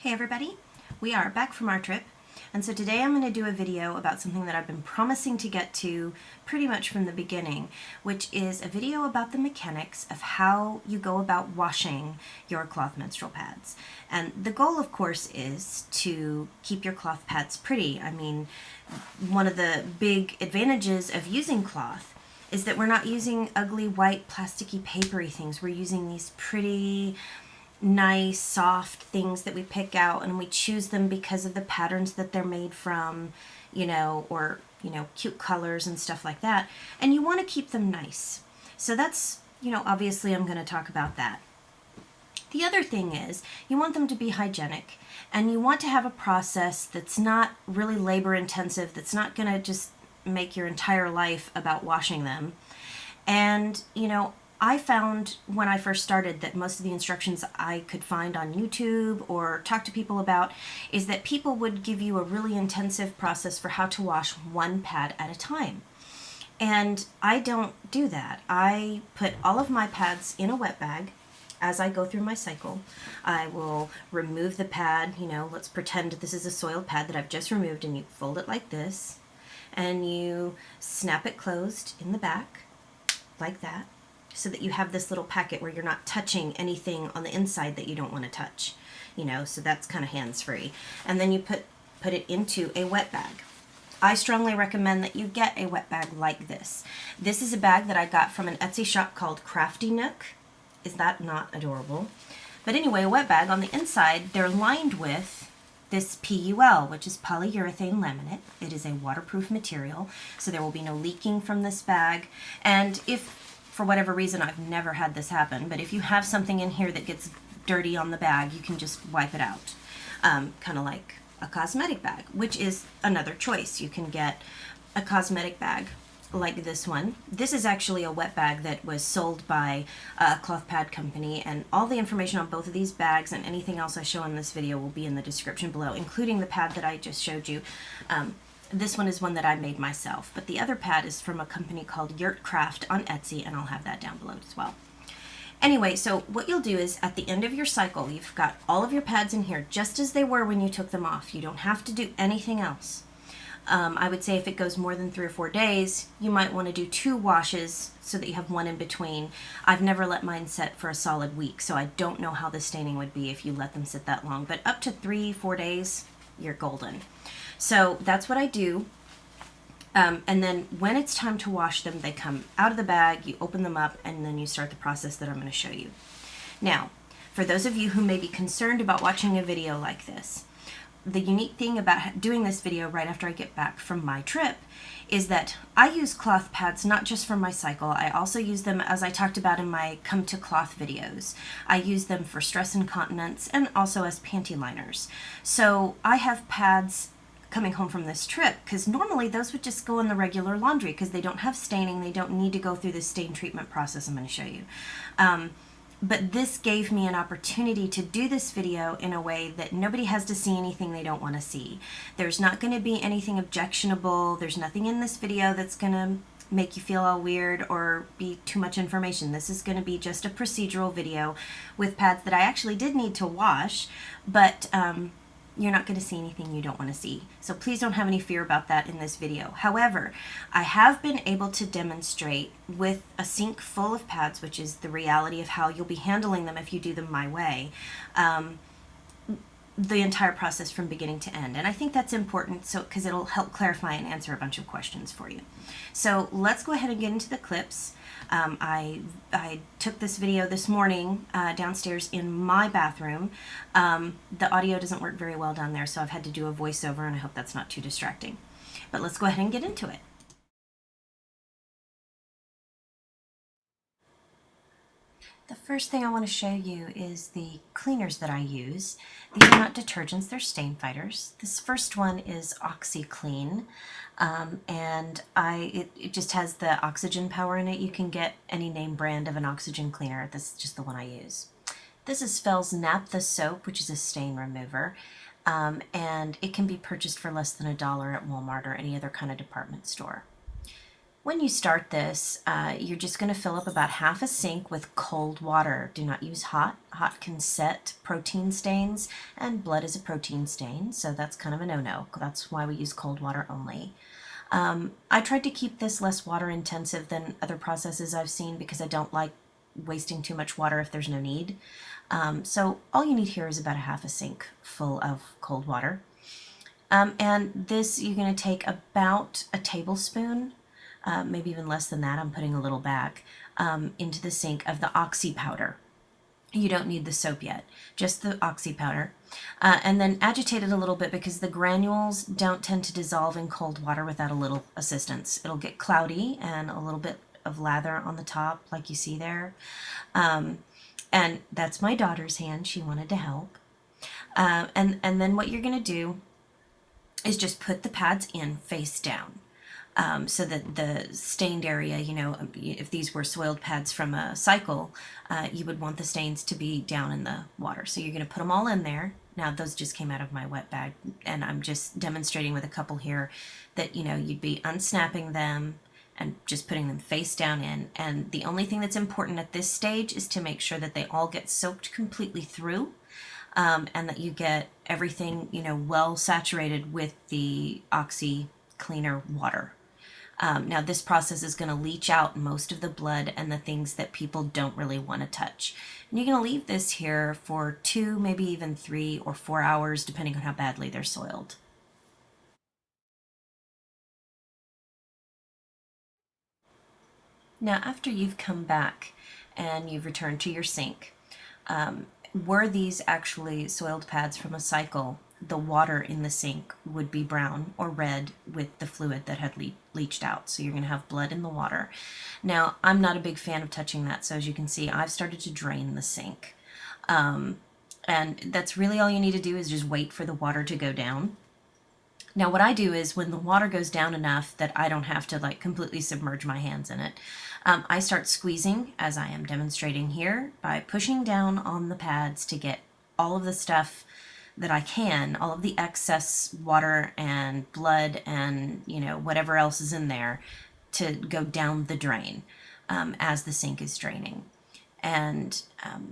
Hey everybody, we are back from our trip, and so today I'm going to do a video about something that I've been promising to get to pretty much from the beginning, which is a video about the mechanics of how you go about washing your cloth menstrual pads. And the goal, of course, is to keep your cloth pads pretty. I mean, one of the big advantages of using cloth is that we're not using ugly white plasticky papery things. We're using these pretty nice soft things that we pick out, and we choose them because of the patterns that they're made from, or cute colors and stuff like that, and you want to keep them nice. So that's, obviously I'm going to talk about that. The other thing is you want them to be hygienic, and you want to have a process that's not really labor intensive, that's not going to just make your entire life about washing them. And I found when I first started that most of the instructions I could find on YouTube or talk to people about is that people would give you a really intensive process for how to wash one pad at a time. And I don't do that. I put all of my pads in a wet bag as I go through my cycle. I will remove the pad, let's pretend this is a soiled pad that I've just removed, and you fold it like this, and you snap it closed in the back like that, so that you have this little packet where you're not touching anything on the inside that you don't want to touch, so that's kind of hands-free. And then you put it into a wet bag. I strongly recommend that you get a wet bag like this. This is a bag that I got from an Etsy shop called Crafty Nook. Is that not adorable? But anyway, a wet bag, on the inside, they're lined with this PUL, which is polyurethane laminate. It is a waterproof material, so there will be no leaking from this bag. And if for whatever reason, I've never had this happen, but if you have something in here that gets dirty on the bag, you can just wipe it out. Kind of like a cosmetic bag, which is another choice. You can get a cosmetic bag like this one. This is actually a wet bag that was sold by a cloth pad company, and all the information on both of these bags and anything else I show in this video will be in the description below, including the pad that I just showed you. This one is one that I made myself, but the other pad is from a company called Yurtcraft on Etsy, and I'll have that down below as well. Anyway, so what you'll do is at the end of your cycle, you've got all of your pads in here just as they were when you took them off. You don't have to do anything else. I would say if it goes more than 3 or 4 days, you might want to do 2 washes so that you have one in between. I've never let mine set for a solid week, so I don't know how the staining would be if you let them sit that long, but up to 3-4 days, you're golden. So that's what I do. And then when it's time to wash them, they come out of the bag, you open them up, and then you start the process that I'm going to show you. Now, for those of you who may be concerned about watching a video like this, the unique thing about doing this video right after I get back from my trip is that I use cloth pads not just for my cycle. I also use them, as I talked about in my Come to Cloth videos. I use them for stress incontinence and also as panty liners. So I have pads coming home from this trip, because normally those would just go in the regular laundry because they don't have staining, they don't need to go through the stain treatment process I'm going to show you. But this gave me an opportunity to do this video in a way that nobody has to see anything they don't want to see. There's not going to be anything objectionable. There's nothing in this video that's going to make you feel all weird or be too much information. This is going to be just a procedural video with pads that I actually did need to wash, but you're not going to see anything you don't want to see. So please don't have any fear about that in this video. However, I have been able to demonstrate with a sink full of pads, which is the reality of how you'll be handling them if you do them my way, the entire process from beginning to end. And I think that's important because it'll help clarify and answer a bunch of questions for you. So let's go ahead and get into the clips. I took this video this morning downstairs in my bathroom. The audio doesn't work very well down there, so I've had to do a voiceover, and I hope that's not too distracting. But let's go ahead and get into it. The first thing I want to show you is the cleaners that I use. These are not detergents, they're stain fighters. This first one is OxyClean, and it just has the oxygen power in it. You can get any name brand of an oxygen cleaner. This is just the one I use. This is Fell's Naphtha soap, which is a stain remover, and it can be purchased for less than $1 at Walmart or any other kind of department store. When you start this, you're just going to fill up about half a sink with cold water. Do not use hot. Hot can set protein stains, and blood is a protein stain, so that's kind of a no-no. That's why we use cold water only. I tried to keep this less water intensive than other processes I've seen because I don't like wasting too much water if there's no need. So all you need here is about a half a sink full of cold water. And this, you're going to take about a tablespoon, maybe even less than that, I'm putting a little back, into the sink of the oxy powder. You don't need the soap yet, just the oxy powder. And then agitate it a little bit because the granules don't tend to dissolve in cold water without a little assistance. It'll get cloudy and a little bit of lather on the top like you see there. And that's my daughter's hand. She wanted to help. And then what you're going to do is just put the pads in face down. So that the stained area, you know, if these were soiled pads from a cycle, you would want the stains to be down in the water. So you're going to put them all in there. Now those just came out of my wet bag, and I'm just demonstrating with a couple here that, you know, you'd be unsnapping them and just putting them face down in. And the only thing that's important at this stage is to make sure that they all get soaked completely through. And that you get everything, you know, well saturated with the oxy cleaner water. Now this process is going to leach out most of the blood and the things that people don't really want to touch. And you're going to leave this here for 2, maybe even 3 or 4 hours, depending on how badly they're soiled. Now after you've come back and you've returned to your sink, were these actually soiled pads from a cycle, the water in the sink would be brown or red with the fluid that had leached out. So you're going to have blood in the water. Now, I'm not a big fan of touching that. So as you can see, I've started to drain the sink. And that's really all you need to do is just wait for the water to go down. Now what I do is when the water goes down enough that I don't have to like completely submerge my hands in it, I start squeezing, as I am demonstrating here, by pushing down on the pads to get all of the stuff that I can, all of the excess water and blood and, you know, whatever else is in there to go down the drain as the sink is draining. And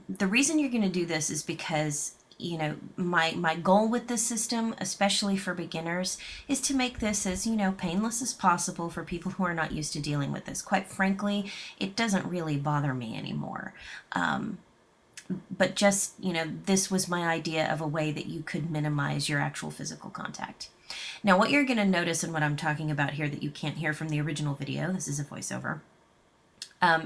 the reason you're going to do this is because, you know, my goal with this system, especially for beginners, is to make this as, you know, painless as possible for people who are not used to dealing with this. Quite frankly, it doesn't really bother me anymore. But just, you know, this was my idea of a way that you could minimize your actual physical contact. Now, what you're going to notice and what I'm talking about here that you can't hear from the original video, this is a voiceover,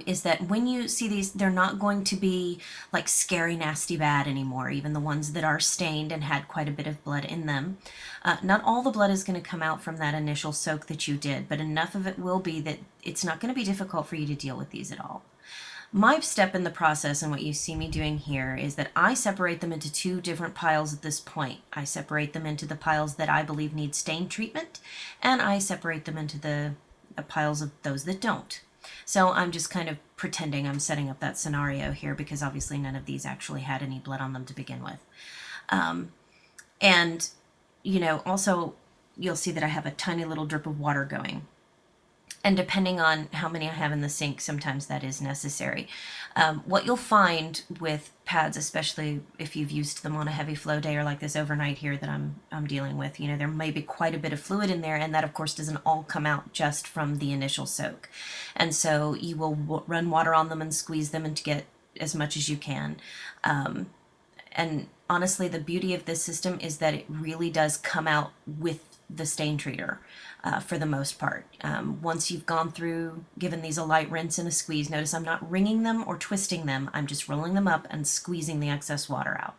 is that when you see these, they're not going to be like scary, nasty, bad anymore, even the ones that are stained and had quite a bit of blood in them. Not all the blood is going to come out from that initial soak that you did, but enough of it will be that it's not going to be difficult for you to deal with these at all. My step in the process and what you see me doing here is that I separate them into 2 different piles at this point. I separate them into the piles that I believe need stain treatment, and I separate them into the piles of those that don't. So I'm just kind of pretending I'm setting up that scenario here because obviously none of these actually had any blood on them to begin with. And, you know, also you'll see that I have a tiny little drip of water going. And depending on how many I have in the sink, sometimes that is necessary. What you'll find with pads, especially if you've used them on a heavy flow day or like this overnight here that I'm dealing with, you know, there may be quite a bit of fluid in there, and that of course doesn't all come out just from the initial soak. And so you will run water on them and squeeze them and to get as much as you can. And honestly, the beauty of this system is that it really does come out with the stain treater for the most part. Once you've gone through, given these a light rinse and a squeeze, notice I'm not wringing them or twisting them. I'm just rolling them up and squeezing the excess water out.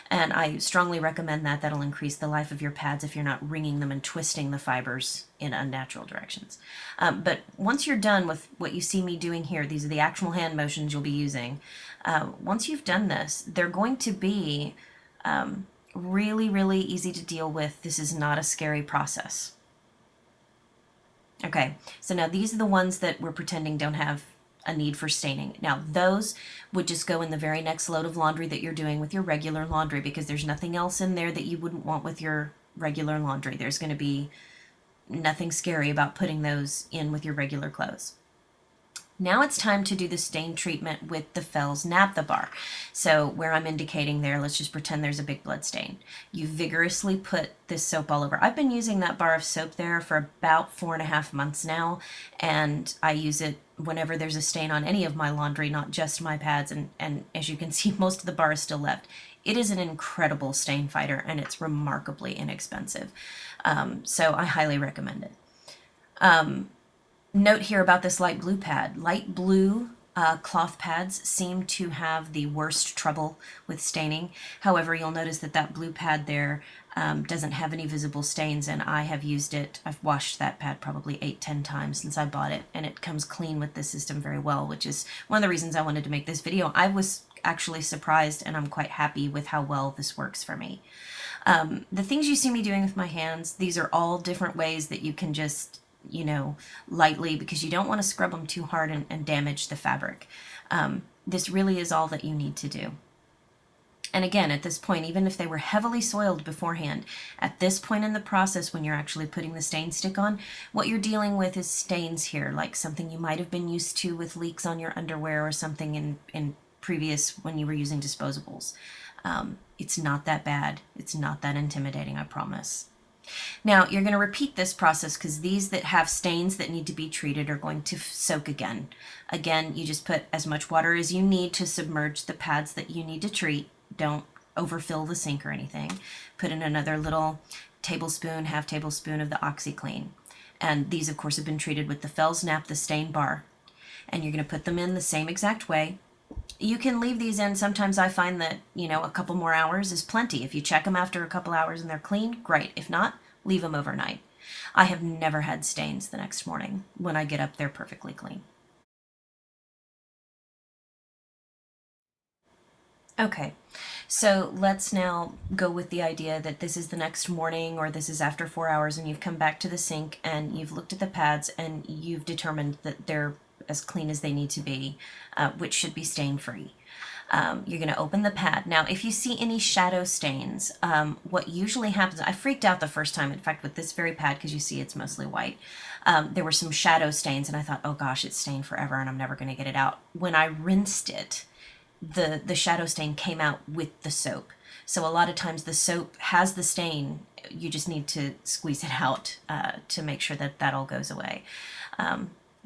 And I strongly recommend that. That'll increase the life of your pads if you're not wringing them and twisting the fibers in unnatural directions. But once you're done with what you see me doing here, these are the actual hand motions you'll be using. Once you've done this, they're going to be really, really easy to deal with. This is not a scary process. Okay, so now these are the ones that we're pretending don't have a need for staining. Now those would just go in the very next load of laundry that you're doing with your regular laundry, because there's nothing else in there that you wouldn't want with your regular laundry. There's going to be nothing scary about putting those in with your regular clothes. Now it's time to do the stain treatment with the Fels Naphtha bar. So where I'm indicating there, let's just pretend there's a big blood stain. You vigorously put this soap all over. I've been using that bar of soap there for about 4.5 months now, and I use it whenever there's a stain on any of my laundry, not just my pads, and as you can see, most of the bar is still left. It is an incredible stain fighter, and it's remarkably inexpensive. So I highly recommend it. Note here about this light blue pad. Light blue cloth pads seem to have the worst trouble with staining. However, you'll notice that that blue pad there doesn't have any visible stains, and I have used it. I've washed that pad probably 8-10 times since I bought it, and it comes clean with the system very well, which is one of the reasons I wanted to make this video. I was actually surprised, and I'm quite happy with how well this works for me. The things you see me doing with my hands, these are all different ways that you can just, you know, lightly, because you don't want to scrub them too hard and damage the fabric. This really is all that you need to do. And again, at this point, even if they were heavily soiled beforehand, at this point in the process when you're actually putting the stain stick on, what you're dealing with is stains here, like something you might have been used to with leaks on your underwear or something in previous when you were using disposables. It's not that bad. It's not that intimidating, I promise. Now, you're going to repeat this process because these that have stains that need to be treated are going to soak again. Again, you just put as much water as you need to submerge the pads that you need to treat. Don't overfill the sink or anything. Put in another little tablespoon, half tablespoon of the OxiClean. And these, of course, have been treated with the Fels Naphtha Stain Bar. And you're going to put them in the same exact way. You can leave these in. Sometimes I find that, you know, a couple more hours is plenty. If you check them after a couple hours and they're clean, great. If not, leave them overnight. I have never had stains the next morning. When I get up, they're perfectly clean. Okay, so let's now go with the idea that this is the next morning or this is after 4 hours and you've come back to the sink and you've looked at the pads and you've determined that they're as clean as they need to be, which should be stain-free. You're going to open the pad. Now, if you see any shadow stains, what usually happens, I freaked out the first time, in fact, with this very pad, because you see it's mostly white. There were some shadow stains, and I thought, oh gosh, it's stained forever, and I'm never going to get it out. When I rinsed it, the shadow stain came out with the soap. So a lot of times the soap has the stain. You just need to squeeze it out to make sure that that all goes away.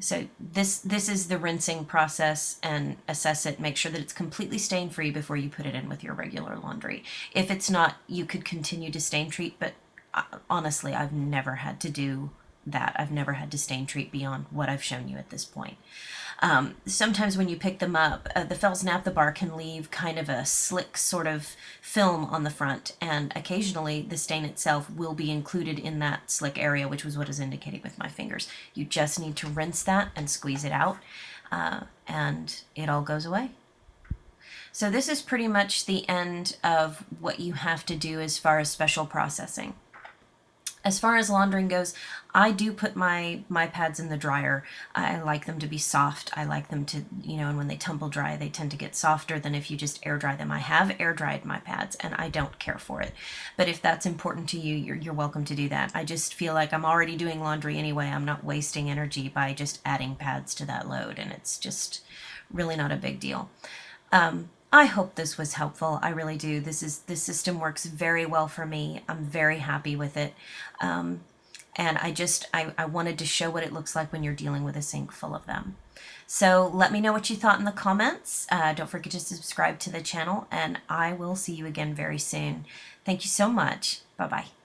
So this is the rinsing process, and assess it. Make sure that it's completely stain-free before you put it in with your regular laundry. If it's not, you could continue to stain treat, but honestly, I've never had to do that. I've never had to stain treat beyond what I've shown you at this point. Sometimes when you pick them up, the Fels Naphtha bar can leave kind of a slick sort of film on the front, and occasionally the stain itself will be included in that slick area, which was what is indicated with my fingers. You just need to rinse that and squeeze it out, and it all goes away. So this is pretty much the end of what you have to do as far as special processing. As far as laundering goes, I do put my pads in the dryer. I like them to be soft. I like them to, you know, and when they tumble dry, they tend to get softer than if you just air dry them. I have air dried my pads, and I don't care for it. But if that's important to you, you're welcome to do that. I just feel like I'm already doing laundry anyway. I'm not wasting energy by just adding pads to that load, and it's just really not a big deal. I hope this was helpful. I really do. This system works very well for me. I'm very happy with it. And I wanted to show what it looks like when you're dealing with a sink full of them. So let me know what you thought in the comments. Don't forget to subscribe to the channel, and I will see you again very soon. Thank you so much. Bye-bye.